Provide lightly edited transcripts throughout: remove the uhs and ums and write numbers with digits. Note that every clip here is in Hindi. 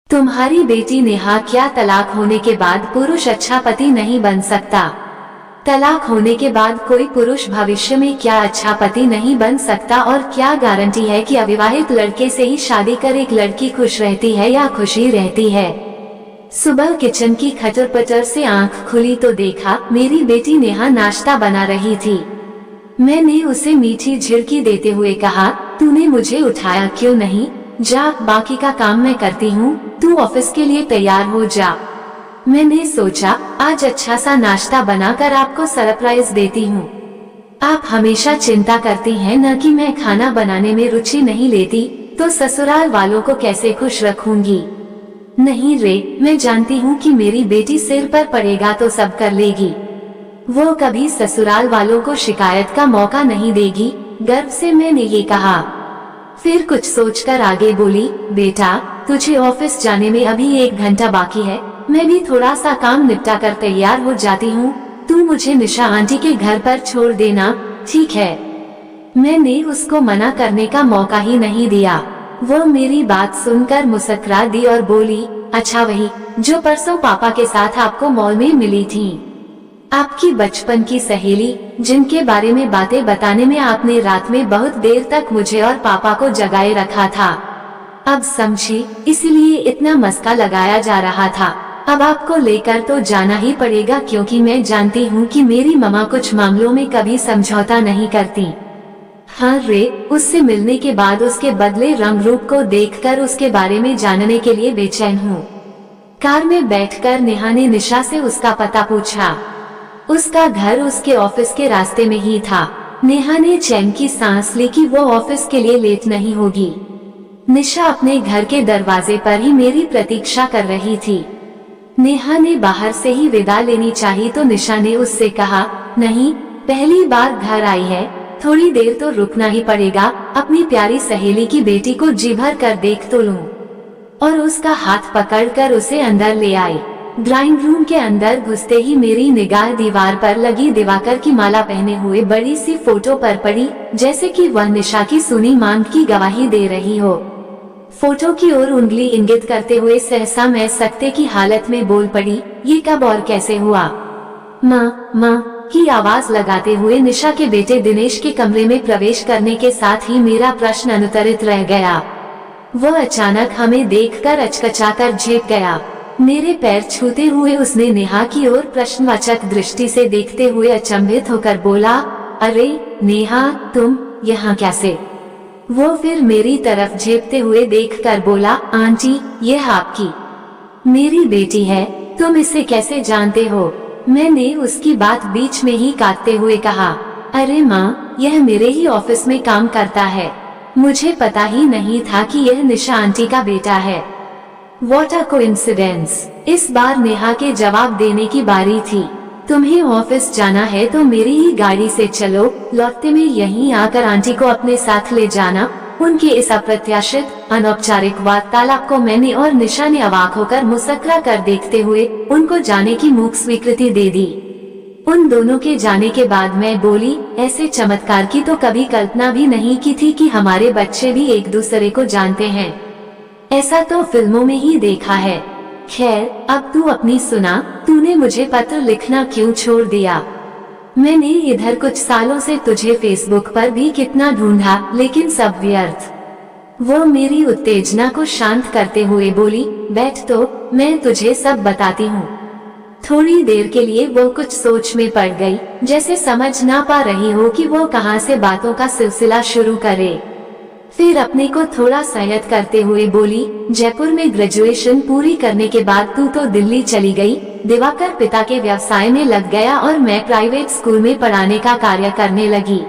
तुम्हारी बेटी नेहा, क्या तलाक होने के बाद पुरुष अच्छा पति नहीं बन सकता? तलाक होने के बाद कोई पुरुष भविष्य में क्या अच्छा पति नहीं बन सकता? और क्या गारंटी है कि अविवाहित लड़के से ही शादी कर एक लड़की खुश रहती है या खुशी रहती है? सुबह किचन की खटर पटर से आंख खुली तो देखा मेरी बेटी नेहा नाश्ता बना रही थी। मैंने उसे मीठी झिड़की देते हुए कहा, तूने मुझे उठाया क्यों नहीं? जा, बाकी का काम मैं करती हूँ, तू ऑफिस के लिए तैयार हो जा। मैंने सोचा आज अच्छा सा नाश्ता बनाकर आपको सरप्राइज देती हूँ। आप हमेशा चिंता करती हैं न कि मैं खाना बनाने में रुचि नहीं लेती, तो ससुराल वालों को कैसे खुश रखूंगी? नहीं रे, मैं जानती हूँ कि मेरी बेटी सिर पर पड़ेगा तो सब कर लेगी। वो कभी ससुराल वालों को शिकायत का मौका नहीं देगी, गर्व से मैंने ये कहा। फिर कुछ सोचकर आगे बोली, बेटा तुझे ऑफिस जाने में अभी 1 घंटा बाकी है, मैं भी थोड़ा सा काम निपटा कर तैयार हो जाती हूँ, तू मुझे निशा आंटी के घर पर छोड़ देना, ठीक है? मैंने उसको मना करने का मौका ही नहीं दिया। वो मेरी बात सुनकर मुस्कुरा दी और बोली, अच्छा वही जो परसों पापा के साथ आपको मॉल में मिली थी, आपकी बचपन की सहेली, जिनके बारे में बातें बताने में आपने रात में बहुत देर तक मुझे और पापा को जगाए रखा था। अब समझी, इसलिए इतना मस्का लगाया जा रहा था। अब आपको लेकर तो जाना ही पड़ेगा, क्योंकि मैं जानती हूँ कि मेरी मम्मा कुछ मामलों में कभी समझौता नहीं करती। हाँ रे, उससे मिलने के बाद उसके बदले रंग रूप को देखकर उसके बारे में जानने के लिए बेचैन हूँ। कार में बैठकर नेहा ने निशा से उसका पता पूछा। उसका घर उसके ऑफिस के रास्ते में ही था। नेहा ने चैन की सांस ली कि वो ऑफिस के लिए लेट नहीं होगी। निशा अपने घर के दरवाजे पर ही मेरी प्रतीक्षा कर रही थी। नेहा ने बाहर से ही विदा लेनी चाहिए तो निशा ने उससे कहा, नहीं, पहली बार घर आई है, थोड़ी देर तो रुकना ही पड़ेगा, अपनी प्यारी सहेली की बेटी को जी भर कर देख तो लूं। और उसका हाथ पकड़कर उसे अंदर ले आई। ड्राइंग रूम के अंदर घुसते ही मेरी निगाह दीवार पर लगी दिवाकर की माला पहने हुए बड़ी सी फोटो पर पड़ी, जैसे कि वह निशा की सुनी मांग की गवाही दे रही हो। फोटो की ओर उंगली इंगित करते हुए सहसा मैं सकते की हालत में बोल पड़ी, ये कब और कैसे हुआ? माँ की आवाज लगाते हुए निशा के बेटे दिनेश के कमरे में प्रवेश करने के साथ ही मेरा प्रश्न अनुत्तरित रह गया। वो अचानक हमें देखकर अचकचाकर झेप गया। मेरे पैर छूते हुए उसने नेहा की ओर प्रश्नवाचक दृष्टि से देखते हुए अचंभित होकर बोला, अरे नेहा, तुम यहाँ कैसे? वो फिर मेरी तरफ झेपते हुए देखकर बोला, आंटी, यह आपकी मेरी बेटी है, तुम इसे कैसे जानते हो? मैंने उसकी बात बीच में ही काटते हुए कहा, अरे माँ, यह मेरे ही ऑफिस में काम करता है, मुझे पता ही नहीं था कि यह निशा आंटी का बेटा है। What a coincidence! इस बार नेहा के जवाब देने की बारी थी। तुम्हें ऑफिस जाना है तो मेरी ही गाड़ी से चलो, लौटते में यहीं आकर आंटी को अपने साथ ले जाना। उनके इस अप्रत्याशित अनौपचारिक वार्तालाप को मैंने और निशा ने अवाक होकर मुस्कुरा कर देखते हुए उनको जाने की मूक स्वीकृति दे दी। उन दोनों के जाने के बाद मैं बोली, ऐसे चमत्कार की तो कभी कल्पना भी नहीं की थी कि हमारे बच्चे भी एक दूसरे को जानते हैं। ऐसा तो फिल्मों में ही देखा है। खैर, अब तू अपनी सुना, तूने मुझे पत्र लिखना क्यों छोड़ दिया? मैंने इधर कुछ सालों से तुझे फेसबुक पर भी कितना ढूंढा, लेकिन सब व्यर्थ। वो मेरी उत्तेजना को शांत करते हुए बोली, बैठ तो मैं तुझे सब बताती हूँ। थोड़ी देर के लिए वो कुछ सोच में पड़ गई, जैसे समझ ना पा रही हो कि वो कहाँ से बातों का सिलसिला शुरू करे। फिर अपने को थोड़ा संयत करते हुए बोली, जयपुर में ग्रेजुएशन पूरी करने के बाद तू तो दिल्ली चली गई, दिवाकर पिता के व्यवसाय में लग गया और मैं प्राइवेट स्कूल में पढ़ाने का कार्य करने लगी।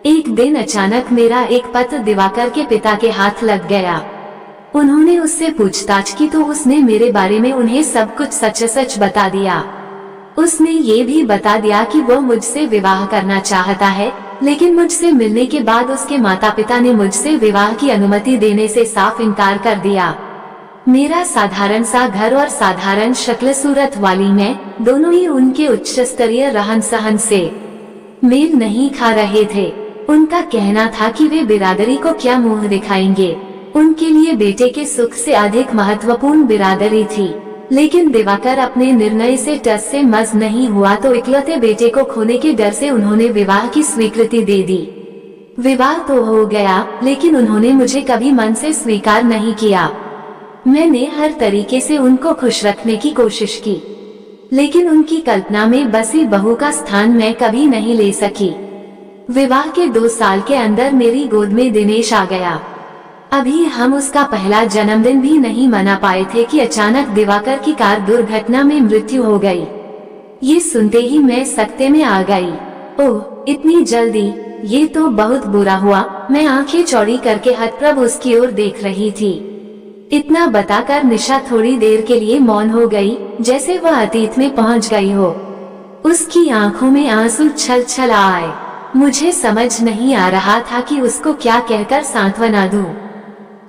एक दिन अचानक मेरा एक पत्र दिवाकर के पिता के हाथ लग गया। उन्होंने उससे पूछताछ की तो उसने मेरे बारे में उन्हें सब कुछ सच सच बता दिया। उसने ये भी बता दिया कि वो मुझसे विवाह करना चाहता है, लेकिन मुझसे मिलने के बाद उसके माता पिता ने मुझसे विवाह की अनुमति देने से साफ इनकार कर दिया। मेरा साधारण सा घर और साधारण शक्ल सूरत वाली मैं, दोनों ही उनके उच्च स्तरीय रहन सहन से मेल नहीं खा रहे थे। उनका कहना था कि वे बिरादरी को क्या मुंह दिखाएंगे। उनके लिए बेटे के सुख से अधिक महत्वपूर्ण बिरादरी थी। लेकिन दिवाकर अपने निर्णय से टस से मस नहीं हुआ तो इकलौते बेटे को खोने के डर से उन्होंने विवाह की स्वीकृति दे दी। विवाह तो हो गया, लेकिन उन्होंने मुझे कभी मन से स्वीकार नहीं किया। मैंने हर तरीके से उनको खुश रखने की कोशिश की, लेकिन उनकी कल्पना में बसी बहू का स्थान मैं कभी नहीं ले सकी। विवाह के 2 साल के अंदर मेरी गोद में दिनेश आ गया। अभी हम उसका पहला जन्मदिन भी नहीं मना पाए थे कि अचानक दिवाकर की कार दुर्घटना में मृत्यु हो गई। ये सुनते ही मैं सकते में आ गई। ओह, इतनी जल्दी, ये तो बहुत बुरा हुआ। मैं आंखें चौड़ी करके हतप्रभ उसकी ओर देख रही थी। इतना बताकर निशा थोड़ी देर के लिए मौन हो गई, जैसे वह अतीत में पहुंच गई हो। उसकी आंखों में आंसू छल छल आए। मुझे समझ नहीं आ रहा था कि उसको क्या कहकर सांत्वना दूं।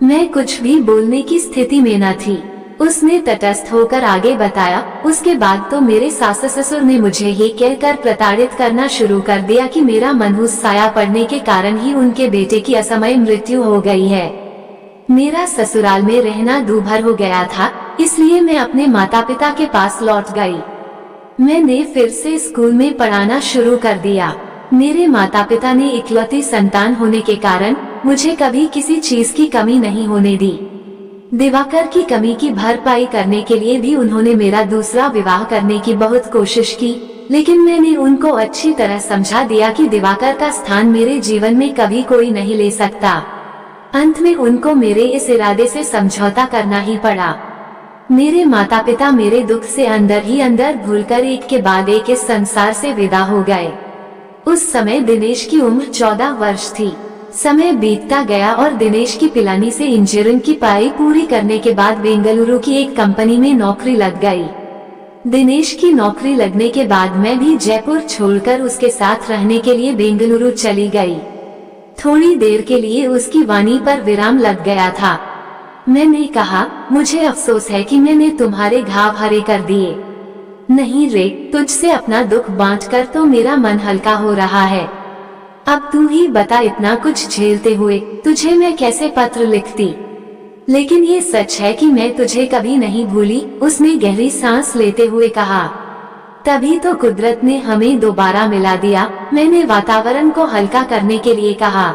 मैं कुछ भी बोलने की स्थिति में न थी। उसने तटस्थ होकर आगे बताया, उसके बाद तो मेरे सास ससुर ने मुझे ये कहकर प्रताड़ित करना शुरू कर दिया कि मेरा मनहूस साया पड़ने के कारण ही उनके बेटे की असमय मृत्यु हो गई है। मेरा ससुराल में रहना दूभर हो गया था, इसलिए मैं अपने माता पिता के पास लौट गई। मैंने फिर से स्कूल में पढ़ाना शुरू कर दिया। मेरे माता पिता ने इकलौती संतान होने के कारण मुझे कभी किसी चीज की कमी नहीं होने दी। दिवाकर की कमी की भरपाई करने के लिए भी उन्होंने मेरा दूसरा विवाह करने की बहुत कोशिश की, लेकिन मैंने उनको अच्छी तरह समझा दिया कि दिवाकर का स्थान मेरे जीवन में कभी कोई नहीं ले सकता। अंत में उनको मेरे इस इरादे से समझौता करना ही पड़ा। मेरे माता पिता मेरे दुख से अंदर ही अंदर भूलकर एक के बाद एक इस संसार से विदा हो गए। उस समय दिनेश की उम्र 14 वर्ष थी। समय बीतता गया और दिनेश की पिलानी से इंजीनियरिंग की पढ़ाई पूरी करने के बाद बेंगलुरु की एक कंपनी में नौकरी लग गई। दिनेश की नौकरी लगने के बाद मैं भी जयपुर छोड़कर उसके साथ रहने के लिए बेंगलुरु चली गई। थोड़ी देर के लिए उसकी वाणी पर विराम लग गया था। मैंने कहा, मुझे अफसोस है कि मैंने तुम्हारे घाव हरे कर दिए। नहीं रे, तुझसे अपना दुख बांटकर तो मेरा मन हल्का हो रहा है। अब तू ही बता, इतना कुछ झेलते हुए तुझे मैं कैसे पत्र लिखती। लेकिन ये सच है कि मैं तुझे कभी नहीं भूली, उसने गहरी सांस लेते हुए कहा। तभी तो कुदरत ने हमें दोबारा मिला दिया, मैंने वातावरण को हल्का करने के लिए कहा।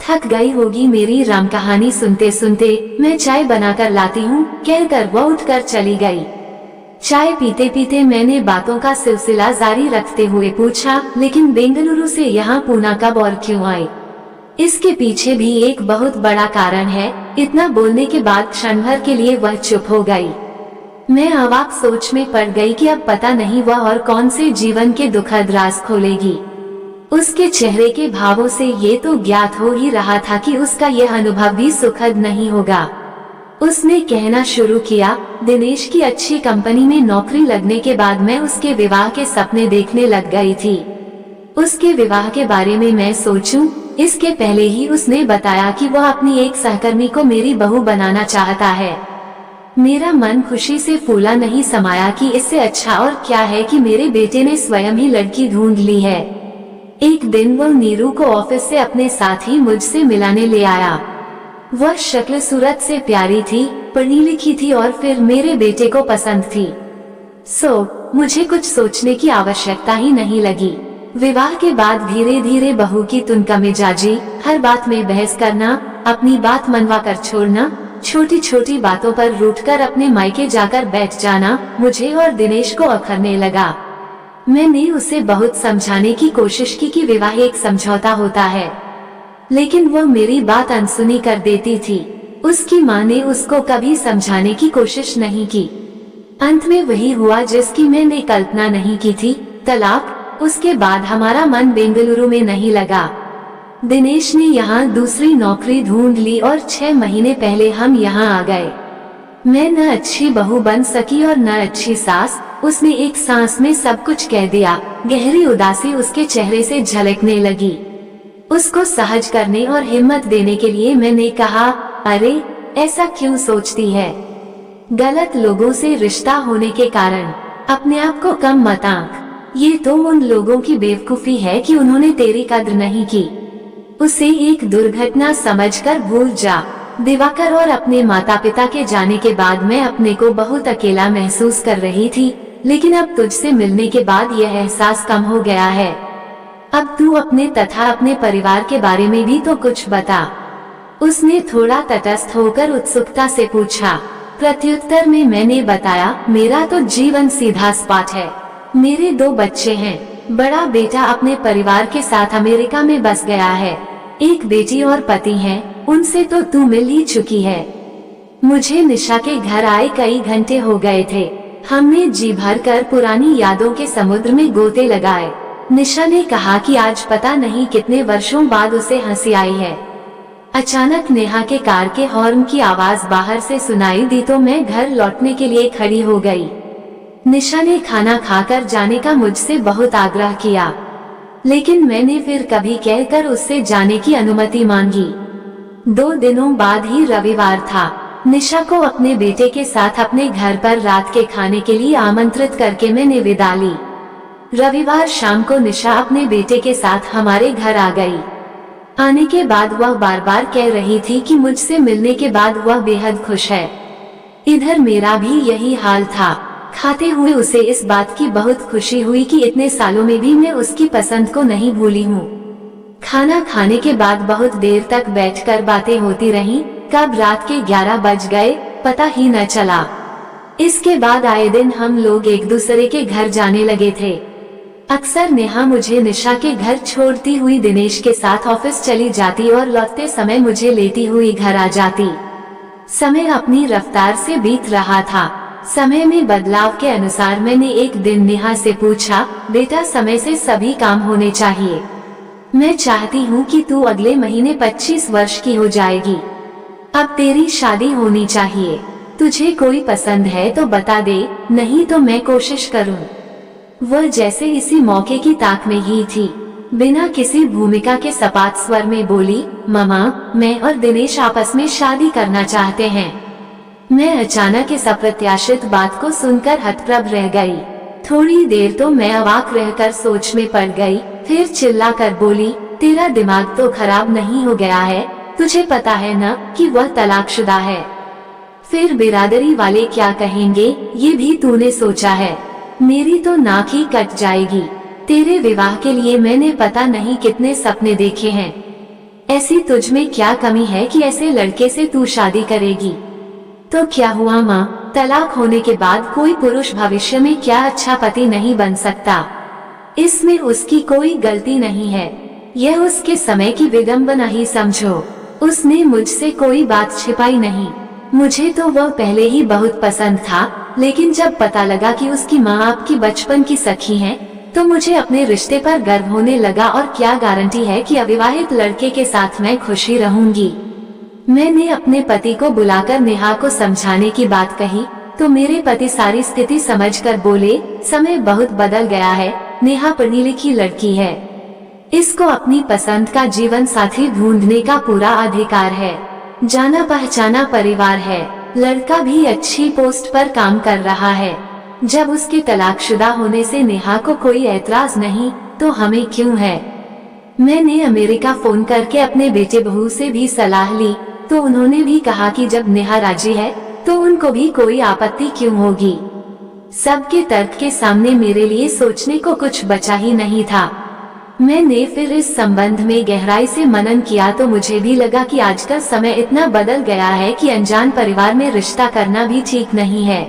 थक गई होगी मेरी राम कहानी सुनते सुनते, मैं चाय बनाकर लाती हूँ, कहकर वह उठकर चली गई। चाय पीते पीते मैंने बातों का सिलसिला जारी रखते हुए पूछा, लेकिन बेंगलुरु से यहाँ पूना कब और क्यों आई? इसके पीछे भी एक बहुत बड़ा कारण है। इतना बोलने के बाद क्षण भर के लिए वह चुप हो गई। मैं अवाक सोच में पड़ गई कि अब पता नहीं वह और कौन से जीवन के दुखद राज खोलेगी। उसके चेहरे के भावों से ये तो ज्ञात हो ही रहा था कि उसका यह अनुभव भी सुखद नहीं होगा। उसने कहना शुरू किया, दिनेश की अच्छी कंपनी में नौकरी लगने के बाद मैं उसके विवाह के सपने देखने लग गई थी। उसके विवाह के बारे में मैं सोचूं, इसके पहले ही उसने बताया कि वह अपनी एक सहकर्मी को मेरी बहू बनाना चाहता है। मेरा मन खुशी से फूला नहीं समाया कि इससे अच्छा और क्या है कि मेरे बेटे ने स्वयं ही लड़की ढूंढ ली है। एक दिन वह नीरू को ऑफिस से अपने साथ ही मुझसे मिलाने ले आया। वह शक्ल सूरत से प्यारी थी, पढ़ी लिखी थी और फिर मेरे बेटे को पसंद थी। मुझे कुछ सोचने की आवश्यकता ही नहीं लगी। विवाह के बाद धीरे धीरे बहू की तुनका मिजाजी, हर बात में बहस करना, अपनी बात मनवा कर छोड़ना, छोटी छोटी बातों पर रूठकर अपने मायके जाकर बैठ जाना मुझे और दिनेश को अखरने लगा। मैंने उसे बहुत समझाने की कोशिश की कि विवाह एक समझौता होता है, लेकिन वह मेरी बात अनसुनी कर देती थी। उसकी माँ ने उसको कभी समझाने की कोशिश नहीं की। अंत में वही हुआ जिसकी मैंने कल्पना नहीं की थी, तलाक। उसके बाद हमारा मन बेंगलुरु में नहीं लगा। दिनेश ने यहाँ दूसरी नौकरी ढूंढ ली और 6 महीने पहले हम यहाँ आ गए। मैं न अच्छी बहू बन सकी और न अच्छी सास। उसने एक सांस में सब कुछ कह दिया। गहरी उदासी उसके चेहरे से झलकने लगी। उसको सहज करने और हिम्मत देने के लिए मैंने कहा, अरे ऐसा क्यों सोचती है? गलत लोगों से रिश्ता होने के कारण अपने आप को कम मत आंक। ये तो उन लोगों की बेवकूफी है कि उन्होंने तेरी कद्र नहीं की। उसे एक दुर्घटना समझकर भूल जा। दिवाकर और अपने माता पिता के जाने के बाद मैं अपने को बहुत अकेला महसूस कर रही थी, लेकिन अब तुझसे मिलने के बाद यह एहसास कम हो गया है। अब तू अपने तथा अपने परिवार के बारे में भी तो कुछ बता। उसने थोड़ा तटस्थ होकर उत्सुकता से पूछा। प्रत्युत्तर में मैंने बताया, मेरा तो जीवन सीधा सपाट है। मेरे 2 बच्चे हैं। बड़ा बेटा अपने परिवार के साथ अमेरिका में बस गया है। एक बेटी और पति हैं, उनसे तो तू मिल ही चुकी है। मुझे निशा के घर आए कई घंटे हो गए थे। हमने जी भर कर पुरानी यादों के समुद्र में गोते लगाए। निशा ने कहा कि आज पता नहीं कितने वर्षों बाद उसे हंसी आई है। अचानक नेहा के कार के हॉर्न की आवाज बाहर से सुनाई दी तो मैं घर लौटने के लिए खड़ी हो गई। निशा ने खाना खाकर जाने का मुझसे बहुत आग्रह किया, लेकिन मैंने फिर कभी कहकर उससे जाने की अनुमति मांगी। 2 दिनों बाद ही रविवार था। निशा को अपने बेटे के साथ अपने घर पर रात के खाने के लिए आमंत्रित करके मैंने विदा ली। रविवार शाम को निशा अपने बेटे के साथ हमारे घर आ गई। आने के बाद वह बार बार कह रही थी कि मुझसे मिलने के बाद वह बेहद खुश है। इधर मेरा भी यही हाल था। खाते हुए उसे इस बात की बहुत खुशी हुई कि इतने सालों में भी मैं उसकी पसंद को नहीं भूली हूँ। खाना खाने के बाद बहुत देर तक बैठकर बातें होती रहीं। कब रात के 11 बज गए पता ही न चला। इसके बाद आए दिन हम लोग एक दूसरे के घर जाने लगे थे। अक्सर नेहा मुझे निशा के घर छोड़ती हुई दिनेश के साथ ऑफिस चली जाती और लौटते समय मुझे लेती हुई घर आ जाती। समय अपनी रफ्तार से बीत रहा था। समय में बदलाव के अनुसार मैंने एक दिन नेहा से पूछा, बेटा समय से सभी काम होने चाहिए। मैं चाहती हूँ कि तू अगले महीने 25 वर्ष की हो जाएगी। अब तेरी शादी होनी चाहिए। तुझे कोई पसंद है तो बता दे, नहीं तो मैं कोशिश करूँ। वह जैसे इसी मौके की ताक में ही थी। बिना किसी भूमिका के सपाट स्वर में बोली, ममा, मैं और दिनेश आपस में शादी करना चाहते हैं। मैं अचानक इस अप्रत्याशित बात को सुनकर हतप्रभ रह गई। थोड़ी देर तो मैं अवाक रहकर सोच में पड़ गई, फिर चिल्ला कर बोली, तेरा दिमाग तो खराब नहीं हो गया है? तुझे पता है न कि वह तलाकशुदा है। फिर बिरादरी वाले क्या कहेंगे ये भी तूने सोचा है? मेरी तो नाक ही कट जाएगी। तेरे विवाह के लिए मैंने पता नहीं कितने सपने देखे हैं। ऐसी तुझ में क्या कमी है कि ऐसे लड़के से तू शादी करेगी? तो क्या हुआ माँ, तलाक होने के बाद कोई पुरुष भविष्य में क्या अच्छा पति नहीं बन सकता? इसमें उसकी कोई गलती नहीं है। यह उसके समय की विडंबना ही समझो। उसने मुझसे कोई बात छिपाई नहीं। मुझे तो वह पहले ही बहुत पसंद था, लेकिन जब पता लगा कि उसकी माँ आपकी बचपन की सखी हैं, तो मुझे अपने रिश्ते पर गर्व होने लगा। और क्या गारंटी है कि अविवाहित लड़के के साथ मैं खुशी रहूंगी? मैंने अपने पति को बुलाकर नेहा को समझाने की बात कही तो मेरे पति सारी स्थिति समझकर बोले, समय बहुत बदल गया है। नेहा पढ़ी लिखी लड़की है। इसको अपनी पसंद का जीवन साथी ढूंढने का पूरा अधिकार है। जाना पहचाना परिवार है। लड़का भी अच्छी पोस्ट पर काम कर रहा है। जब उसके तलाकशुदा होने से नेहा को कोई ऐतराज नहीं, तो हमें क्यों है? मैंने अमेरिका फोन करके अपने बेटे बहू से भी सलाह ली, तो उन्होंने भी कहा कि जब नेहा राजी है तो उनको भी कोई आपत्ति क्यों होगी। सबके तर्क के सामने मेरे लिए सोचने को कुछ बचा ही नहीं था। मैंने फिर इस संबंध में गहराई से मनन किया तो मुझे भी लगा कि आजकल समय इतना बदल गया है कि अनजान परिवार में रिश्ता करना भी ठीक नहीं है।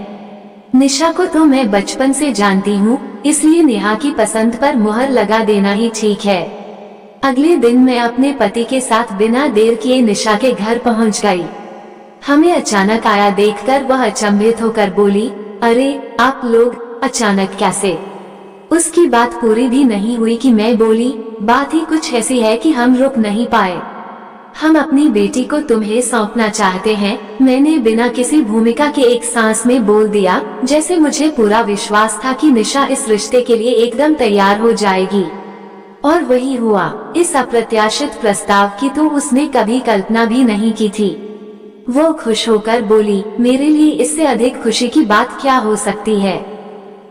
निशा को तो मैं बचपन से जानती हूँ, इसलिए नेहा की पसंद पर मुहर लगा देना ही ठीक है। अगले दिन मैं अपने पति के साथ बिना देर किए निशा के घर पहुँच गई। हमें अचानक आया देखकर वह अचंभित होकर बोली, अरे आप लोग अचानक कैसे? उसकी बात पूरी भी नहीं हुई कि मैं बोली, बात ही कुछ ऐसी है कि हम रुक नहीं पाए। हम अपनी बेटी को तुम्हें सौंपना चाहते हैं। मैंने बिना किसी भूमिका के एक सांस में बोल दिया, जैसे मुझे पूरा विश्वास था कि निशा इस रिश्ते के लिए एकदम तैयार हो जाएगी। और वही हुआ। इस अप्रत्याशित प्रस्ताव की तो उसने कभी कल्पना भी नहीं की थी। वो खुश होकर बोली, मेरे लिए इससे अधिक खुशी की बात क्या हो सकती है?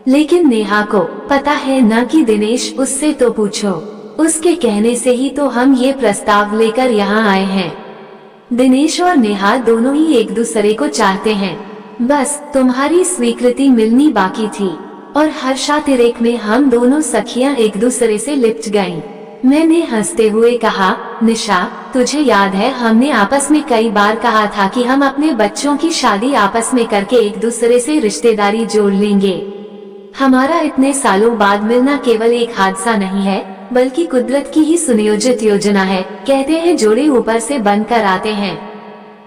लेकिन नेहा को पता है न कि दिनेश, उससे तो पूछो। उसके कहने से ही तो हम ये प्रस्ताव लेकर यहाँ आए हैं। दिनेश और नेहा दोनों ही एक दूसरे को चाहते हैं, बस तुम्हारी स्वीकृति मिलनी बाकी थी। और हर्षातिरेक में हम दोनों सखियां एक दूसरे से लिपट गईं। मैंने हंसते हुए कहा, निशा तुझे याद है हमने आपस में कई बार कहा था कि हम अपने बच्चों की शादी आपस में करके एक दूसरे से रिश्तेदारी जोड़ लेंगे। हमारा इतने सालों बाद मिलना केवल एक हादसा नहीं है, बल्कि कुदरत की ही सुनियोजित योजना है। कहते हैं जोड़े ऊपर से बनकर आते हैं।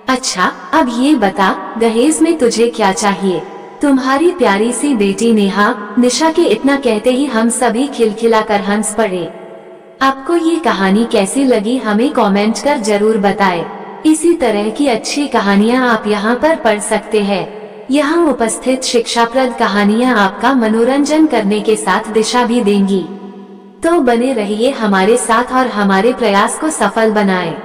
अच्छा अब ये बता, दहेज में तुझे क्या चाहिए? तुम्हारी प्यारी सी बेटी नेहा। निशा के इतना कहते ही हम सभी खिलखिलाकर हंस पड़े। आपको ये कहानी कैसी लगी हमें कमेंट कर जरूर बताएं। इसी तरह की अच्छी कहानियाँ आप यहाँ पर पढ़ सकते हैं। यहाँ उपस्थित शिक्षाप्रद कहानियाँ आपका मनोरंजन करने के साथ दिशा भी देंगी। तो बने रहिए हमारे साथ और हमारे प्रयास को सफल बनाएं।